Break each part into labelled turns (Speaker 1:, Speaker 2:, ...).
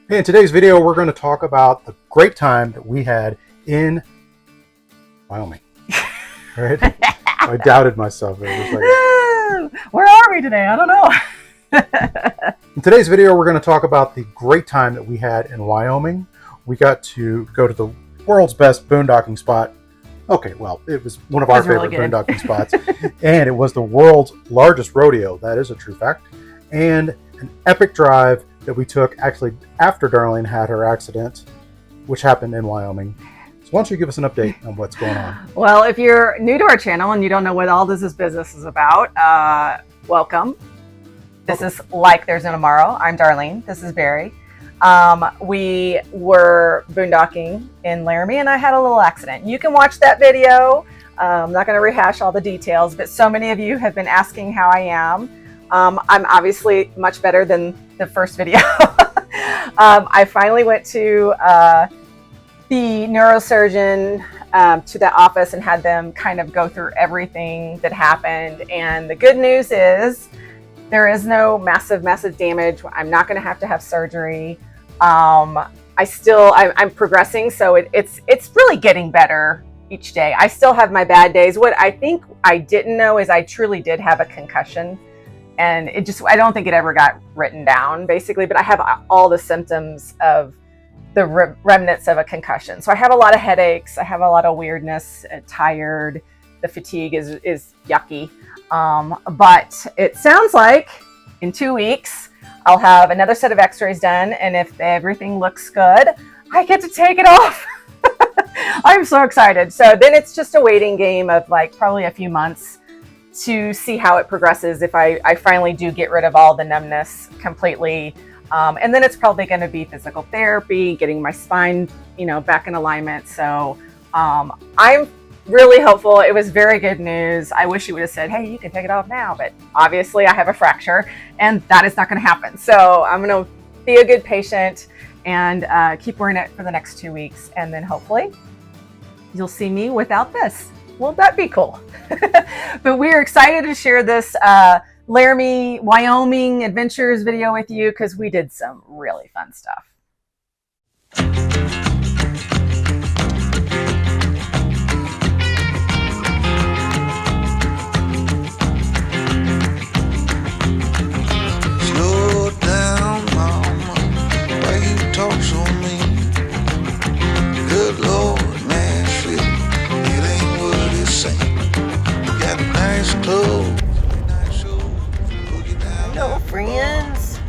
Speaker 1: In today's video, we're going to talk about the great time that we had in Wyoming. Right? I doubted myself. It was like,
Speaker 2: where are we today? I don't know.
Speaker 1: in today's video, we're going to talk about the great time that we had in Wyoming. We got to go to the world's best boondocking spot. Okay, well, it was one of our favorite boondocking spots, and it was the world's largest rodeo. That is a true fact. And an epic drive that we took actually after Darlene had her accident, which happened in Wyoming. So why don't you give us an update on what's going on?
Speaker 2: Well, if you're new to our channel and you don't know what all this business is about, welcome. This is Like There's No Tomorrow. I'm Darlene. This is Barry. We were boondocking in Laramie and I had a little accident. You can watch that video. I'm not going to rehash all the details, but so many of you have been asking how I am. I'm obviously much better than the first video. I finally went to the neurosurgeon to that office and had them kind of go through everything that happened. And the good news is there is no massive damage. I'm not going to have surgery. I'm progressing, so it's really getting better each day. I still have my bad days. What I think I didn't know is I truly did have a concussion, and I don't think it ever got written down basically, but I have all the symptoms of the remnants of a concussion. So I have a lot of headaches. I have a lot of weirdness, tired. The fatigue is yucky. But it sounds like in 2 weeks, I'll have another set of x-rays done. And if everything looks good, I get to take it off. I'm so excited. So then it's just a waiting game of like probably a few months to see how it progresses. If I finally do get rid of all the numbness completely. And then it's probably going to be physical therapy, getting my spine, back in alignment. So, I'm really hopeful. It was very good news. I wish you would have said, hey, you can take it off now, but obviously I have a fracture and that is not going to happen. So I'm going to be a good patient and keep wearing it for the next 2 weeks. And then hopefully you'll see me without this. Won't that be cool? But we're excited to share this Laramie, Wyoming adventures video with you because we did some really fun stuff.
Speaker 3: Slow down, mama, why you talk so mean? Good Lord, Nashville, it ain't what it seems. You got nice clothes.
Speaker 4: Hello, friends.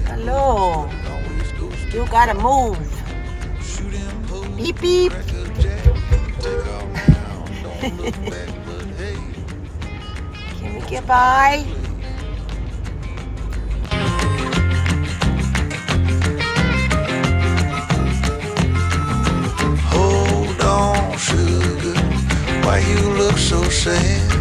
Speaker 4: Hello. You gotta move. Beep, beep. Can we get by?
Speaker 3: Hold on, sugar, why you look so sad?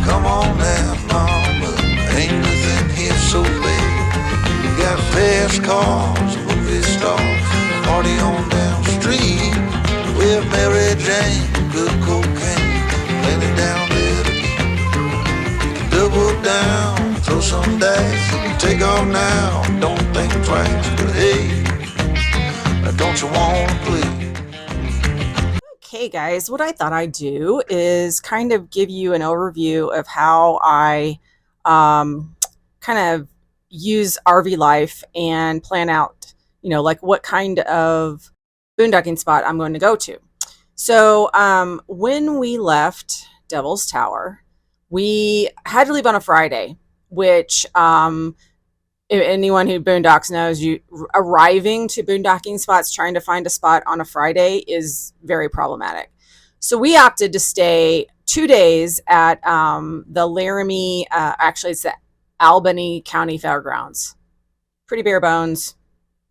Speaker 3: Come on now, mama, ain't nothing here so bad. You got fast cars, movie stars, party on down the street. With Mary Jane, good cocaine, plenty down there to eat. Double down, throw some dice, you can take off now, don't think twice. But hey, don't you wanna play?
Speaker 2: Okay, guys, what I thought I'd do is kind of give you an overview of how I kind of use RV life and plan out, like what kind of boondocking spot I'm going to go to. So when we left Devil's Tower, we had to leave on a Friday, which anyone who boondocks knows you arriving to boondocking spots, trying to find a spot on a Friday is very problematic. So we opted to stay 2 days at the Laramie, actually it's the Albany County Fairgrounds. Pretty bare bones,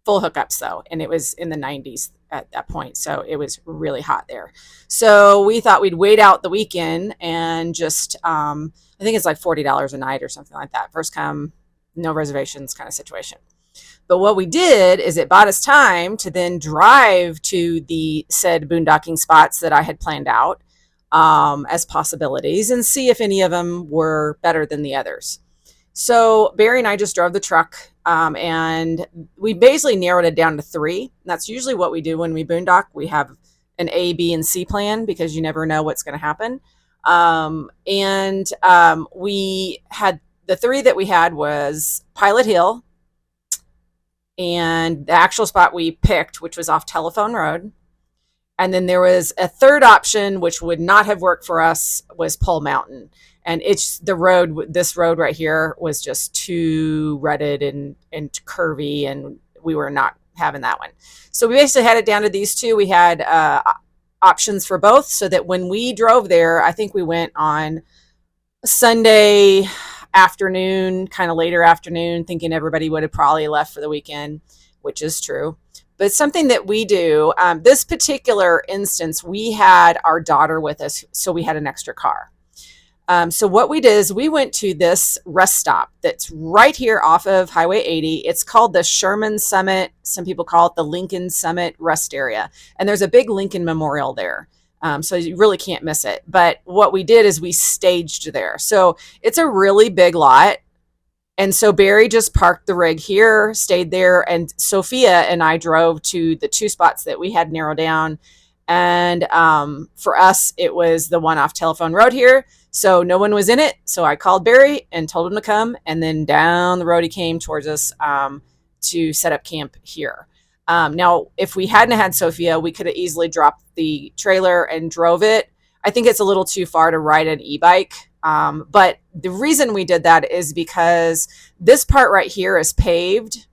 Speaker 2: full hookups though. And it was in the 90s at that point. So it was really hot there. So we thought we'd wait out the weekend and just, I think it's like $40 a night or something like that. First come, no reservations kind of situation. But what we did is it bought us time to then drive to the said boondocking spots that I had planned out as possibilities and see if any of them were better than the others. So Barry and I just drove the truck, and we basically narrowed it down to 3. And that's usually what we do when we boondock. We have an A, B, and C plan because you never know what's going to happen. We had the 3 that we had was Pilot Hill, and the actual spot we picked, which was off Telephone Road. And then there was a third option, which would not have worked for us, was Pole Mountain. And it's the road, this road right here was just too rutted and curvy, and we were not having that one. So we basically had it down to these 2. We had options for both, so that when we drove there, I think we went on Sunday afternoon, kind of later afternoon, thinking everybody would have probably left for the weekend, which is true. But something that we do, this particular instance, we had our daughter with us, so we had an extra car. So what we did is we went to this rest stop that's right here off of Highway 80. It's called the Sherman Summit. Some people call it the Lincoln Summit Rest Area. And there's a big Lincoln Memorial there. So you really can't miss it. But what we did is we staged there. So it's a really big lot. And so Barry just parked the rig here, stayed there, and Sophia and I drove to the 2 spots that we had narrowed down. And for us, it was the one off Telephone Road here. So no one was in it. So I called Barry and told him to come. And then down the road he came towards us to set up camp here. Now, if we hadn't had Sophia, we could have easily dropped the trailer and drove it. I think it's a little too far to ride an e-bike. But the reason we did that is because this part right here is paved.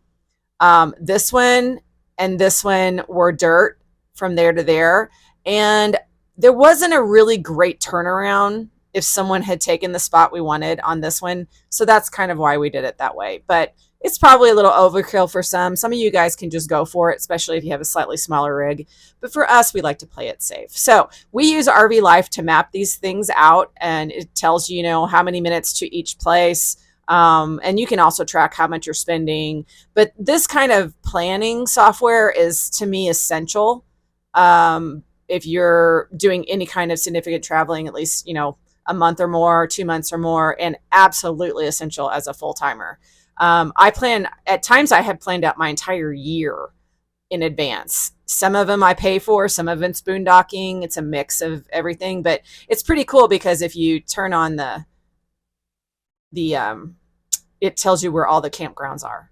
Speaker 2: This one and this one were dirt from there to there. And there wasn't a really great turnaround if someone had taken the spot we wanted on this one. So that's kind of why we did it that way. But it's probably a little overkill for some. Some of you guys can just go for it, especially if you have a slightly smaller rig. But for us, we like to play it safe. So we use RV Life to map these things out, and it tells you, how many minutes to each place. And you can also track how much you're spending. But this kind of planning software is, to me, essential. If you're doing any kind of significant traveling, at least, a month or more, 2 months or more, and absolutely essential as a full-timer. At times I have planned out my entire year in advance. Some of them I pay for, some of it's boondocking. It's a mix of everything, but it's pretty cool because if you turn on it tells you where all the campgrounds are,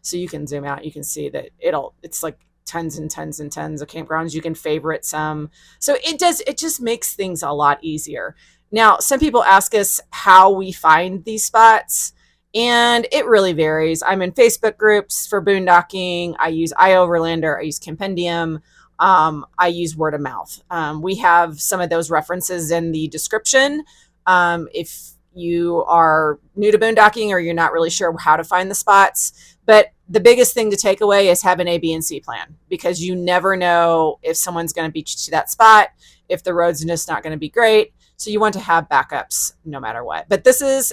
Speaker 2: so you can zoom out, you can see that it's like tons and tons and tons of campgrounds. You can favorite some. So it just makes things a lot easier. Now, some people ask us how we find these spots, and it really varies. I'm in Facebook groups for boondocking. I use iOverlander. I use Compendium. I use word of mouth. We have some of those references in the description. If you are new to boondocking or you're not really sure how to find the spots. But the biggest thing to take away is have an A, B, and C plan, because you never know if someone's going to beat you to that spot, if the road's just not going to be great. So you want to have backups no matter what. But this is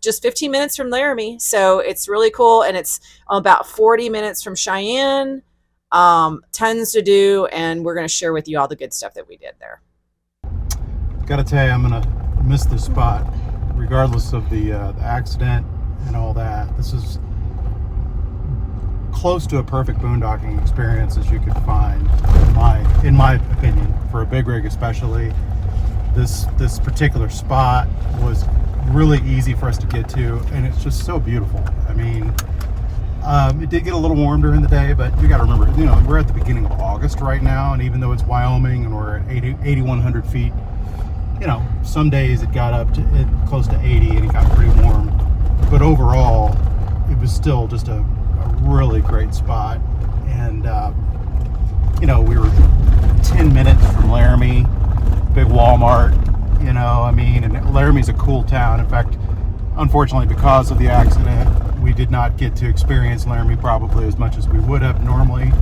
Speaker 2: just 15 minutes from Laramie. So it's really cool. And it's about 40 minutes from Cheyenne. Tons to do. And we're going to share with you all the good stuff that we did there.
Speaker 1: Got to tell you, I'm going to miss this spot, regardless of the accident and all that. This is close to a perfect boondocking experience as you could find, in my opinion, for a big rig especially. This particular spot was really easy for us to get to, and it's just so beautiful. I mean, it did get a little warm during the day, but you got to remember, we're at the beginning of August right now, and even though it's Wyoming and we're at 8,100 feet, some days it got up to close to 80 and it got pretty warm. But overall, it was still just a really great spot. And, we were 10 minutes from Laramie, big Walmart, and Laramie's a cool town. In fact, unfortunately, because of the accident, we did not get to experience Laramie probably as much as we would have normally,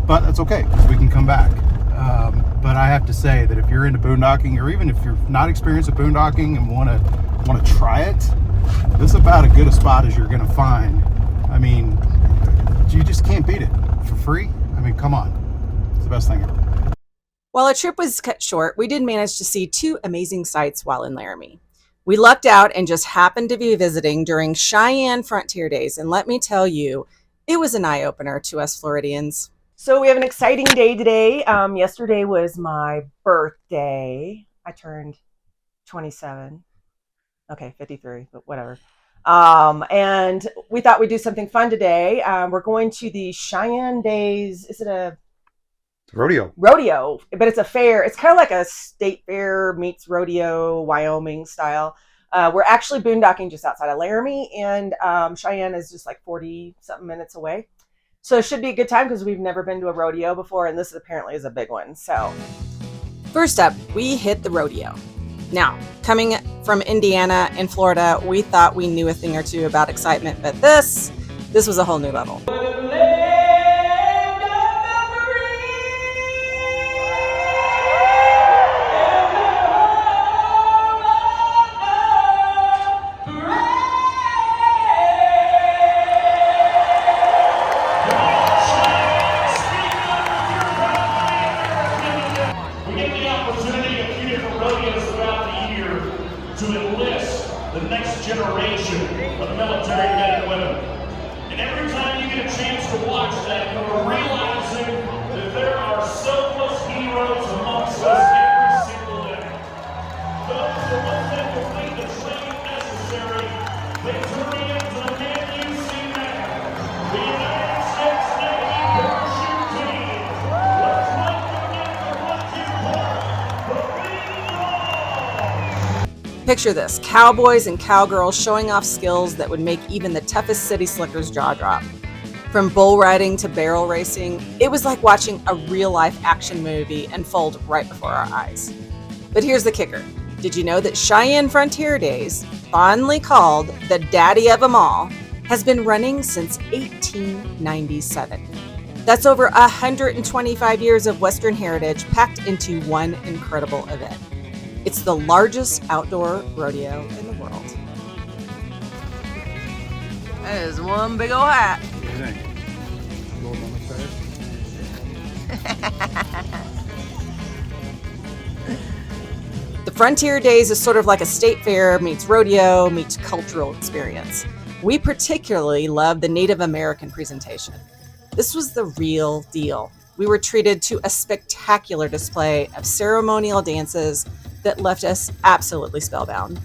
Speaker 1: but that's okay because we can come back. But I have to say that if you're into boondocking, or even if you're not experienced at boondocking and want to try it, this is about as good a spot as you're going to find. I mean, you just can't beat it for free. I mean, come on, it's the best thing ever.
Speaker 2: While our trip was cut short, we did manage to see 2 amazing sights while in Laramie. We lucked out and just happened to be visiting during Cheyenne Frontier Days. And let me tell you, it was an eye-opener to us Floridians. So we have an exciting day today. Yesterday was my birthday. I turned 27. Okay, 53, but whatever. And we thought we'd do something fun today. We're going to the Cheyenne Days. Is it a
Speaker 1: Rodeo?
Speaker 2: Rodeo, but it's a fair. It's kind of like a state fair meets rodeo, Wyoming style. We're actually boondocking just outside of Laramie, and Cheyenne is just like 40-something minutes away. So it should be a good time because we've never been to a rodeo before, and this apparently is a big one. So first up, we hit the rodeo. Now, coming from Indiana and Florida, we thought we knew a thing or two about excitement, but this was a whole new level.
Speaker 5: To enlist the next generation of military men and women. And every time you get a chance to watch that, you're realizing that there are selfless heroes amongst us every single day. Those are ones that complete the training necessary. They turn into the men you see now. The United States Navy parachute team. Let's welcome them to what you call the Big Ball.
Speaker 2: Picture this, cowboys and cowgirls showing off skills that would make even the toughest city slickers jaw drop. From bull riding to barrel racing, it was like watching a real-life action movie unfold right before our eyes. But here's the kicker. Did you know that Cheyenne Frontier Days, fondly called the daddy of them all, has been running since 1897? That's over 125 years of Western heritage packed into one incredible event. It's the largest outdoor rodeo in the world. That is one big old hat. The Frontier Days is sort of like a state fair meets rodeo meets cultural experience. We particularly love the Native American presentation. This was the real deal. We were treated to a spectacular display of ceremonial dances that left us absolutely spellbound.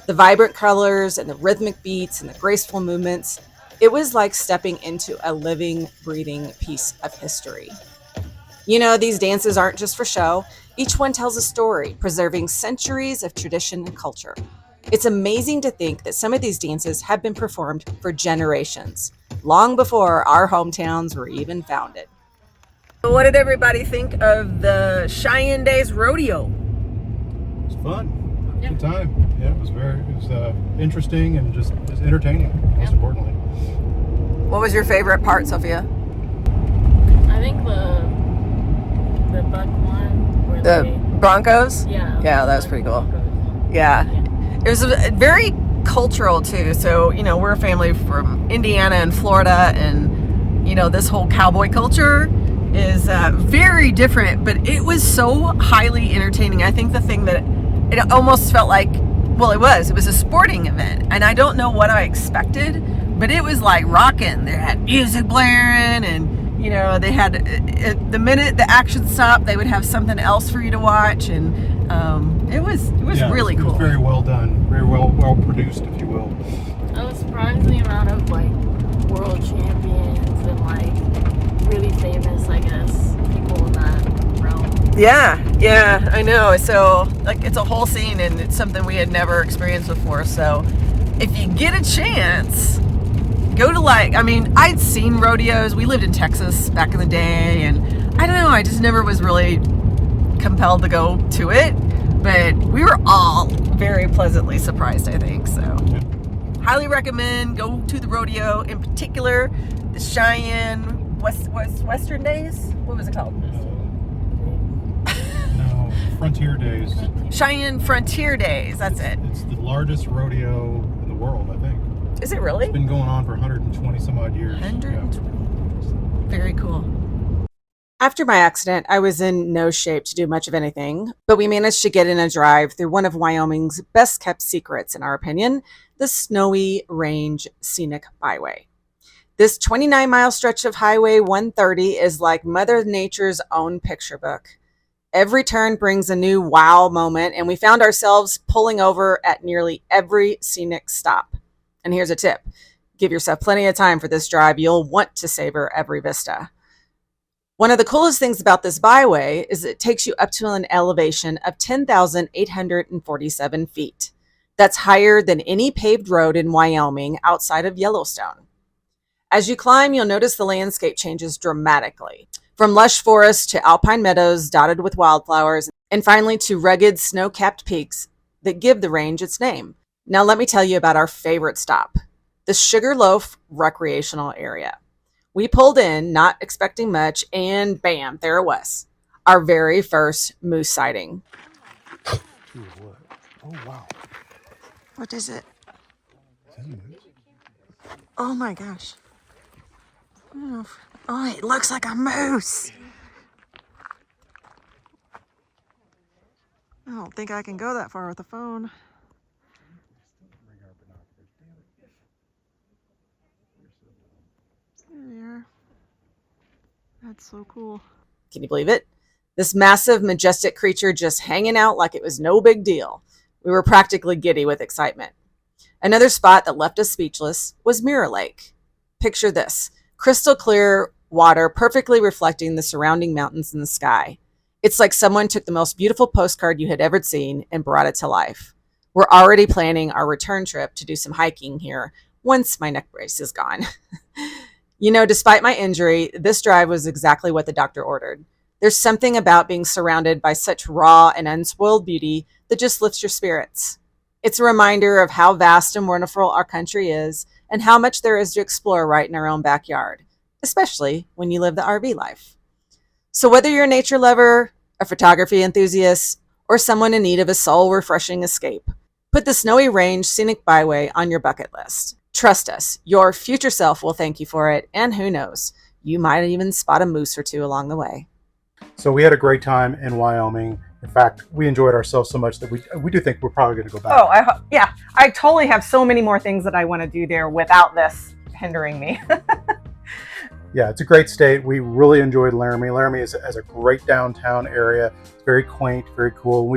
Speaker 2: The vibrant colors and the rhythmic beats and the graceful movements, it was like stepping into a living, breathing piece of history. You know, these dances aren't just for show. Each one tells a story, preserving centuries of tradition and culture. It's amazing to think that some of these dances have been performed for generations, long before our hometowns were even founded. What did everybody think of the Cheyenne Days Rodeo?
Speaker 1: It was fun. Good time. Yeah, it was interesting and just entertaining, most importantly.
Speaker 2: What was your favorite part, Sophia?
Speaker 6: I think the buck one. Where
Speaker 2: The Broncos?
Speaker 6: Yeah.
Speaker 2: Yeah, that was pretty cool. Yeah. It was very cultural too. So, you know, we're a family from Indiana and Florida, and, you know, this whole cowboy culture is very different, but it was so highly entertaining. I think the thing that it almost felt like, well, it was a sporting event, and I don't know what I expected, but it was like rocking. They had music blaring, and, you know, they had, the minute the action stopped, they would have something else for you to watch, and it was really cool.
Speaker 1: It was very well done, very well produced, if you will.
Speaker 6: I was surprised the amount of like world champions and like really famous, I guess, people in that realm.
Speaker 2: Yeah, I know. So, like, it's a whole scene, and it's something we had never experienced before. So, if you get a chance, go to, like, I mean, I'd seen rodeos. We lived in Texas back in the day, and I don't know, I just never was really compelled to go to it. But we were all very pleasantly surprised, I think. So, highly recommend go to the rodeo, in particular, the Cheyenne Western Days? What was it called?
Speaker 1: No, Frontier Days.
Speaker 2: Cheyenne Frontier Days, that's it.
Speaker 1: It's the largest rodeo in the world, I think.
Speaker 2: Is it really?
Speaker 1: It's been going on for 120 some odd years.
Speaker 2: 120. Very cool. After my accident, I was in no shape to do much of anything, but we managed to get in a drive through one of Wyoming's best kept secrets, in our opinion, the Snowy Range Scenic Byway. This 29-mile stretch of Highway 130 is like Mother Nature's own picture book. Every turn brings a new wow moment, and we found ourselves pulling over at nearly every scenic stop. And here's a tip. Give yourself plenty of time for this drive. You'll want to savor every vista. One of the coolest things about this byway is it takes you up to an elevation of 10,847 feet. That's higher than any paved road in Wyoming outside of Yellowstone. As you climb, you'll notice the landscape changes dramatically, from lush forests to alpine meadows dotted with wildflowers, and finally to rugged snow-capped peaks that give the range its name. Now let me tell you about our favorite stop, the Sugarloaf Recreational Area. We pulled in, not expecting much, and bam, there it was. Our very first moose sighting.
Speaker 1: Oh, wow.
Speaker 4: What is it? Oh my gosh. Oh, it looks like a moose. I don't think I can go that far with the phone. There they are. That's so cool.
Speaker 2: Can you believe it? This massive, majestic creature just hanging out like it was no big deal. We were practically giddy with excitement. Another spot that left us speechless was Mirror Lake. Picture this, crystal clear water perfectly reflecting the surrounding mountains in the sky. It's like someone took the most beautiful postcard you had ever seen and brought it to life. We're already planning our return trip to do some hiking here once my neck brace is gone. You know, despite my injury, this drive was exactly what the doctor ordered. There's something about being surrounded by such raw and unspoiled beauty that just lifts your spirits. It's a reminder of how vast and wonderful our country is and how much there is to explore right in our own backyard, especially when you live the RV life. So whether you're a nature lover, a photography enthusiast, or someone in need of a soul-refreshing escape, put the Snowy Range Scenic Byway on your bucket list. Trust us, your future self will thank you for it, and who knows, you might even spot a moose or two along the way.
Speaker 1: So we had a great time in Wyoming. In fact, we enjoyed ourselves so much that we do think we're probably going to go back.
Speaker 2: Oh, yeah. I totally have so many more things that I want to do there without this hindering me.
Speaker 1: Yeah, it's a great state. We really enjoyed Laramie. Laramie has a great downtown area. It's very quaint, very cool.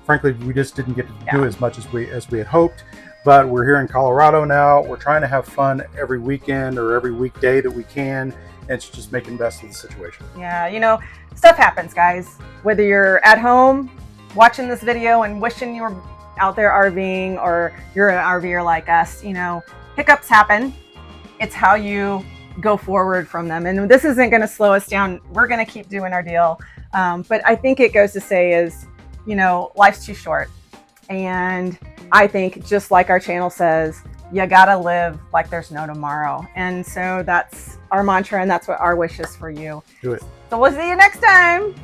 Speaker 1: Frankly, we just didn't get to do as much as we had hoped. But we're here in Colorado now. We're trying to have fun every weekend or every weekday that we can. And it's just making the best of the situation.
Speaker 2: Yeah, you know, stuff happens, guys. Whether you're at home watching this video and wishing you were out there RVing, or you're an RVer like us, you know, hiccups happen. It's how you go forward from them. And this isn't going to slow us down. We're going to keep doing our deal. But I think it goes to say is, you know, life's too short. And I think just like our channel says, you gotta live like there's no tomorrow. And so that's our mantra, and that's what our wish is for you.
Speaker 1: Do it.
Speaker 2: So we'll see you next time.